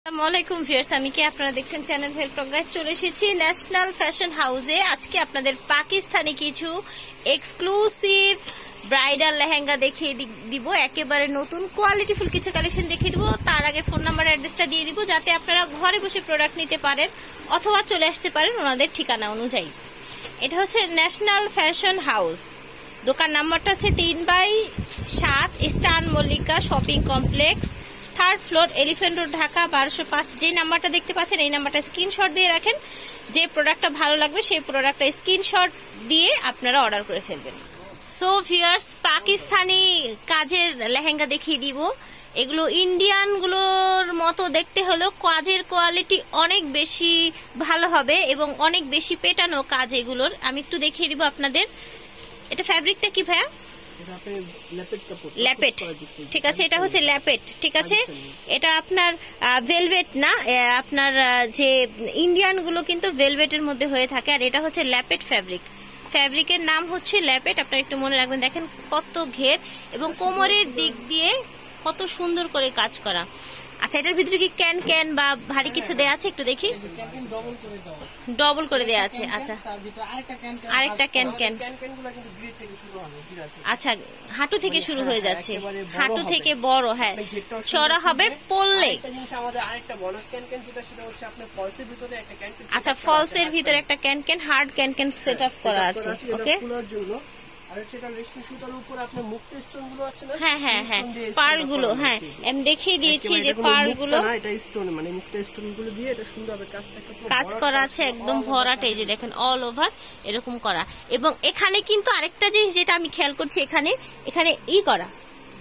আসসালামাইকুম ভিউয়ার্স, আমি কি আপনারা দেখছেন চ্যানেল হেল্প গাইস। চলে এসেছি ন্যাশনাল ফ্যাশন হাউসে। আজকে আপনাদের পাকিস্তানি কিছু এক্সক্লুসিভ ব্রাইডাল লেহেঙ্গা দেখিয়ে দিব, একেবারে নতুন কোয়ালিটিফুল কিছু কালেকশন দেখিয়ে দিব। তার আগে ফোন নাম্বার অ্যাড্রেসটা দিয়ে দিব, যাতে আপনারা ঘরে বসে প্রোডাক্ট নিতে পারেন অথবা চলে আসতে পারেন ওনাদের ঠিকানা অনুযায়ী। এটা হচ্ছে ন্যাশনাল ফ্যাশন হাউস, দোকান নাম্বারটা হচ্ছে 3/7 eastern Mallika shopping complex, 3rd floor, elephant road, Dhaka 1205। যে নাম্বারটা দেখতে পাচ্ছেন এই নাম্বারটা স্ক্রিনশট দিয়ে রাখেন। যে প্রোডাক্টটা ভালো লাগবে সেই প্রোডাক্টটা স্ক্রিনশট দিয়ে আপনারা অর্ডার করে ফেলবেন। সো ভিউয়ার্স, পাকিস্তানি কাজের লেহেঙ্গা দেখিয়ে দিব। এগুলো ইন্ডিয়ান গুলোর মতো দেখতে হলেও কাজের কোয়ালিটি অনেক বেশি ভালো হবে এবং অনেক বেশি পেটানো কাজ এগুলোর। আমি একটু দেখিয়ে দিব আপনাদের। এটা ফ্যাব্রিকটা কি ভাইয়া? ল্যাপেট, ঠিক আছে। এটা হচ্ছে ল্যাপেট, ঠিক আছে। এটা আপনার ভেলভেট না, আপনার যে ইন্ডিয়ান গুলো কিন্তু ভেলভেটের মধ্যে হয়ে থাকে, আর এটা হচ্ছে ল্যাপেট ফ্যাব্রিক। ফ্যাব্রিকের নাম হচ্ছে ল্যাপেট, আপনারা একটু মনে রাখবেন। দেখেন কত ঘের এবং কোমরের দিক দিয়ে কত সুন্দর করে কাজ করা। আচ্ছা, এটার ভিতরে কি ক্যান ক্যান বা ভারী কিছু দেয়া আছে? একটু দেখি। ডবল করে দেয়া আছে। আচ্ছা, আরেকটা ক্যান ক্যান। আচ্ছা, হাঁটু থেকে শুরু হয়ে যাচ্ছে, হাঁটু থেকে বড়। হ্যাঁ, চড়া হবে পড়লে। আচ্ছা, ফলসের ভিতরে একটা can can, hard can can set up করা আছে। ওকে, হ্যাঁ হ্যাঁ হ্যাঁ, পার্ল গুলো, হ্যাঁ আমি দেখিয়ে দিয়েছি যে পার্ল গুলো কাজ করা আছে একদম ভরাট। এই যে দেখেন অল ওভার এরকম করা। এবং এখানে কিন্তু আরেকটা জিনিস যেটা আমি খেয়াল করছি, এখানে ই করা,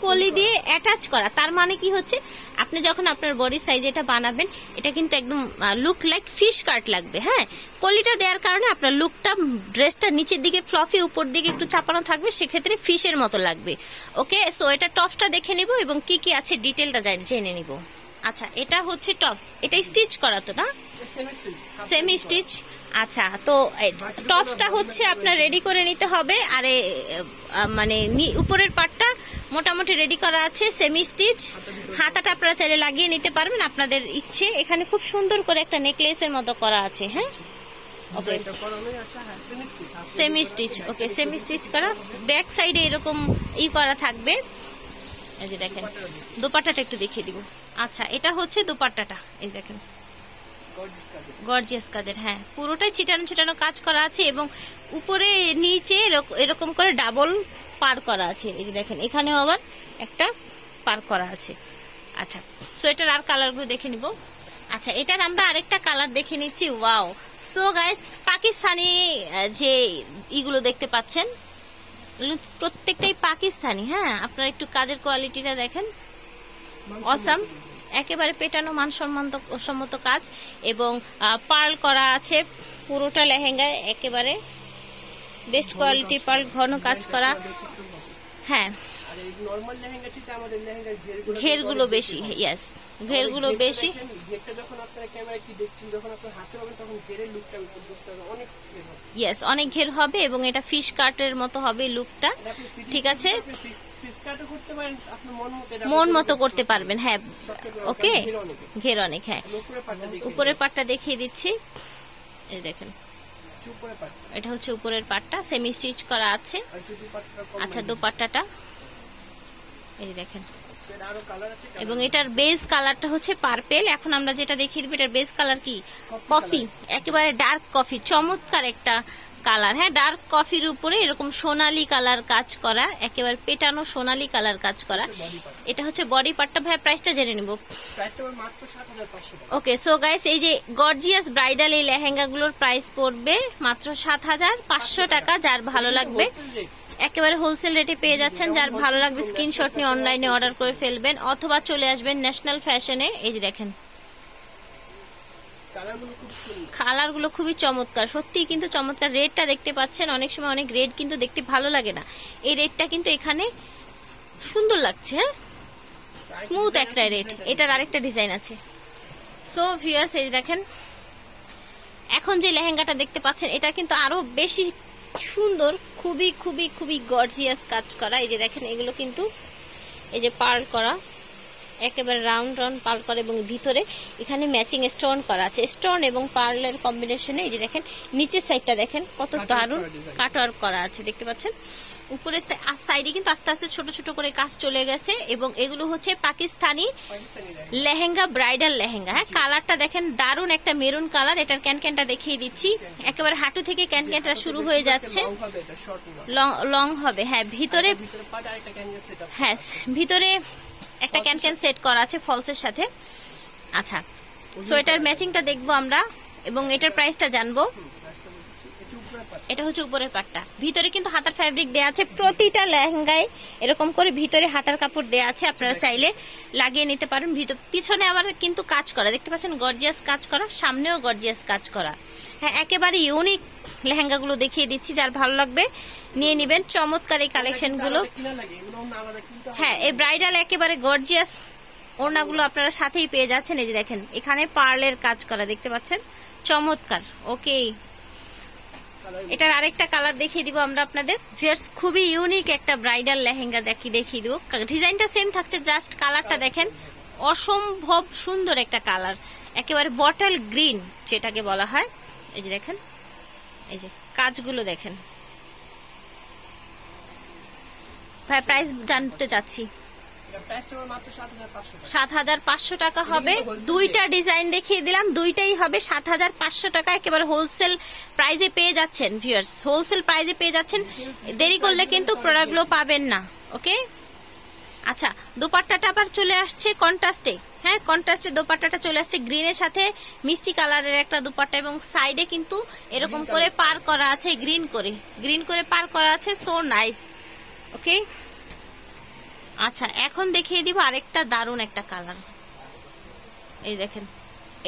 কলি দিয়ে অ্যাটাচ করা। তার মানে কি হচ্ছে, আপনি যখন আপনার বডি সাইজ এটা বানাবেন, এটা কিন্তু একদম লুক লাইক ফিশ কাট লাগবে। হ্যাঁ, কলিটা দেওয়ার কারণে আপনার লুকটা, ড্রেসটা নিচের দিকে ফ্লফি, উপর দিকে একটু চাপানো থাকবে, সেক্ষেত্রে ফিশের মতো লাগবে। ওকে, সো এটা টপসটা দেখে নিব এবং কি কি আছে ডিটেলটা জেনে নিব। আচ্ছা, এটা হচ্ছে টপস। এটা স্টিচ করা তো না? Semi stitch. আচ্ছা, তো টপসটা হচ্ছে আপনার রেডি করে নিতে হবে। আর মানে উপরের পার্টটা মোটামুটি রেডি করা আছে, সেমি স্টিচ। হাতাটা আপনারা চাইলে লাগিয়ে নিতে পারবেন আপনাদের ইচ্ছে। এখানে খুব সুন্দর করে একটা নেকলেসের মতো করা আছে। হ্যাঁ, ওকে, সেমি স্টিচ। ওকে, সেমি স্টিচ করা। ব্যাক সাইডে এরকম করা থাকবে। এই যে দেখেন, দোপাট্টাটা একটু দেখিয়ে দিব। আচ্ছা, এটা হচ্ছে দোপাট্টাটা। এই দেখেন, গর্জিয়াস কাজের। হ্যাঁ, পুরোটাই ছিটানো ছিটানো কাজ করা আছে এবং উপরে নিচে এরকম করে ডাবল পার করা আছে। এই যে দেখেন, এখানেও আবার একটা পার করা আছে। আচ্ছা, সো এটার আর কালারগুলো দেখে নিব। আচ্ছা, এটার আমরা আরেকটা কালার দেখে নিচ্ছি। ওয়াও, সো গাইস, পাকিস্তানি যে ইগুলো দেখতে পাচ্ছেন, প্রত্যেকটাই পাকিস্তানি। হ্যাঁ, আপনারা একটু কাজের কোয়ালিটিটা দেখেন, অসাম, একেবারে পেটানো মানসম্মত কাজ এবং পার্ল করা আছে পুরোটা লেহেঙ্গায়। একেবারে বেস্ট কোয়ালিটি পার্ল, ঘন কাজ করা। হ্যাঁ, ঘেরগুলো বেশি। ইয়েস, ঘেরগুলো বেশি। ইয়েস, অনেক ঘের হবে এবং এটা ফিশ কাটের মতো হবে লুকটা। ঠিক আছে, মন মতো করতে পারবেন। হ্যাঁ, ওকে, ঘের অনেক। হ্যাঁ, উপরের পাটটা দেখিয়ে দিচ্ছি। এই দেখেন, এটা হচ্ছে উপরের পাটটা, সেমি স্টিচ করা আছে। আচ্ছা, দোপাট্টাটা এই দেখেন, এবং এটার বেস কালারটা হচ্ছে পার্পেল। এখন আমরা যেটা দেখিয়ে দিব, এটার বেস কালার কি? কফি, একেবারে ডার্ক কফি। চমৎকার একটা কালার। হ্যাঁ, ডার্ক কফির উপরে এরকম সোনালী কালার কাজ করা, একেবারে পেটানো সোনালী কালার কাজ করা। এটা হচ্ছে বডি পার্টটা। ভাই, প্রাইসটা জেনে নিব। ওকে, সো গাইস, এই যে গর্জিয়াস ব্রাইডাল এই লেহেঙ্গাগুলোর প্রাইস পড়বে মাত্র 7,500 টাকা। যার ভালো লাগবে একেবারে হোলসেল রেটে পেয়ে যাচ্ছেন। যার ভালো লাগবে স্ক্রিনশট নিয়ে অনলাইনে অর্ডার করে ফেলবেন অথবা চলে আসবেন ন্যাশনাল ফ্যাশনে। এই যে দেখেন, কালারগুলো খুবই চমৎকার, সত্যি কিন্তু চমৎকার। রেডটা দেখতে পাচ্ছেন, অনেক সময় অনেক রেড কিন্তু দেখতে ভালো লাগে না, এই রেডটা কিন্তু এখানে সুন্দর লাগছে। হ্যাঁ, স্মুথ একটা রেড। এটার আরেকটা ডিজাইন আছে। সো ভিউয়ার্স, এই দেখেন, এখন যে লেহেঙ্গাটা দেখতে পাচ্ছেন এটা কিন্তু আরো বেশি সুন্দর, খুবই খুবই খুবই গর্জিয়াস কাজ করা। এই যে দেখেন, এগুলো কিন্তু এই যে পার্ল করা, একেবারে রাউন্ড রাউন্ড পার্ল করা এবং ভিতরে এখানে ম্যাচিং স্টোন করা আছে। স্টোন এবং পার্লের কম্বিনেশনে এই যে দেখেন নিচের সাইডটা দেখেন কত দারুণ কাটওয়ার্ক করা আছে, দেখতে পাচ্ছেন। উপরে সাইডে কিন্তু আস্তে আস্তে ছোট ছোট করে কাজ চলে গেছে এবং এগুলো হচ্ছে পাকিস্তানি লেহেঙ্গা, ব্রাইডাল লেহেঙ্গা। হ্যাঁ, কালারটা দেখেন দারুণ একটা মেরুন কালার। এটার ক্যানক্যানটা দেখিয়ে দিচ্ছি, একেবারে হাঁটু থেকে ক্যানক্যানটা শুরু হয়ে যাচ্ছে, লং হবে। হ্যাঁ, ভিতরে একটা ক্যানক্যান সেট করা আছে ফলসের সাথে। আচ্ছা, সো এটার ম্যাচিংটা দেখবো আমরা এবং এটার প্রাইসটা জানবো। এটা হচ্ছে উপরের পাটটা, ভিতরে কিন্তু হাতার ফ্যাব্রিক দেয়া আছে। প্রতিটা লেহেঙ্গায় এরকম করে ভিতরে হাতার কাপড় দেয়া আছে, আপনারা চাইলে লাগিয়ে নিতে পারেন। পিছনে আবার কিন্তু কাজ করা, দেখতে পাচ্ছেন গর্জিয়াস কাজ করা, সামনেও গর্জিয়াস কাজ করা। হ্যাঁ, একেবারে ইউনিক লেহেঙ্গাগুলো দেখিয়ে দিচ্ছি, যার ভালো লাগবে নিয়ে নিবেন। চমৎকার এই কালেকশন গুলো। হ্যাঁ, এই ব্রাইডাল একেবারে গর্জিয়াস ওড়নাগুলো আপনারা সাথেই পেয়ে যাচ্ছেন। এই যে দেখেন এখানে পার্লের কাজ করা, দেখতে পাচ্ছেন, চমৎকার। ওকে, এটার আরেকটা কালার দেখিয়ে দিব আমরা আপনাদের। ভিউয়ার্স, খুবই ইউনিক একটা ব্রাইডাল লেহেঙ্গা দেখিয়ে দিব। ডিজাইনটা সেম থাকছে, জাস্ট কালারটা দেখেন, অসম্ভব সুন্দর একটা কালার, একেবারে বটল গ্রিন যেটাকে বলা হয়। এই যে দেখেন, এই যে কাজগুলো দেখেন। ভাই, প্রাইস জানতে চাচ্ছি। 7,500 টাকা হবে। দুইটা ডিজাইন দেখিয়ে দিলাম, দুইটাই হবে 7,500 টাকা। একেবারে হোলসেল প্রাইজে পেয়ে যাচ্ছেন ভিউয়ার্স, হোলসেল প্রাইজে পেয়ে যাচ্ছেন। দেরি করলে কিন্তু প্রোডাক্টগুলো পাবেন না। ওকে, আচ্ছা, দোপাট্টাটা আবার চলে আসছে কন্ট্রাস্টে। হ্যাঁ, কন্ট্রাস্টে দোপাট্টাটা চলে আসছে, গ্রিনের সাথে মিষ্টি কালারের একটা দোপাট্টা এবং সাইডে কিন্তু এরকম করে পার করা আছে, গ্রিন করে পার করা আছে। So nice. ওকে, আচ্ছা, এখন দেখিয়ে দিব আরেকটা দারুণ একটা কালার। এই দেখেন,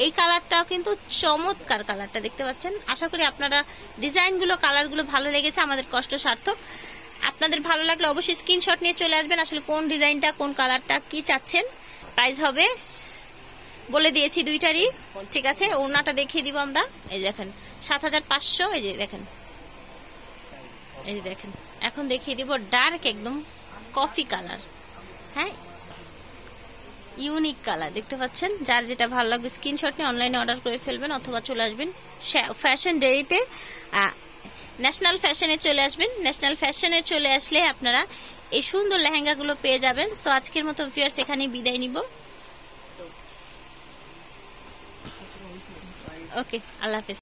এই কালারটাও কিন্তু চমৎকার, কালারটা দেখতে পাচ্ছেন। আশা করি আপনারা ডিজাইনগুলো, কালারগুলো ভালো লেগেছে, আমাদের কষ্ট সার্থক। আপনাদের ভালো লাগলে অবশ্যই স্ক্রিনশট নিয়ে চলে আসবেন, আসলে কোন ডিজাইনটা, কোন কালারটা কি চাচ্ছেন। প্রাইস হবে বলে দিয়েছি দুইটারই, ঠিক আছে। ওড়নাটা দেখিয়ে দিব আমরা। এই দেখেন 7,500। এই যে দেখেন, এই যে দেখেন, এখন দেখিয়ে দিব ডার্ক একদম কফি কালার। হ্যাঁ, ইউনিক কালার, দেখতে পাচ্ছেন। যার যেটা ভালো লাগবে স্ক্রিনশট নিয়ে অনলাইনে অর্ডার করে ফেলবেন, অথবা চলে আসবেন ফ্যাশন ডেইরিতে, ন্যাশনাল ফ্যাশনে চলে আসবেন। ন্যাশনাল ফ্যাশনে চলে আসলে আপনারা এই সুন্দর লেহেঙ্গাগুলো পেয়ে যাবেন। সো আজকের মতো ভিউয়ার্স এখানেই বিদায় নিব। ওকে, আল্লাহ হাফেজ।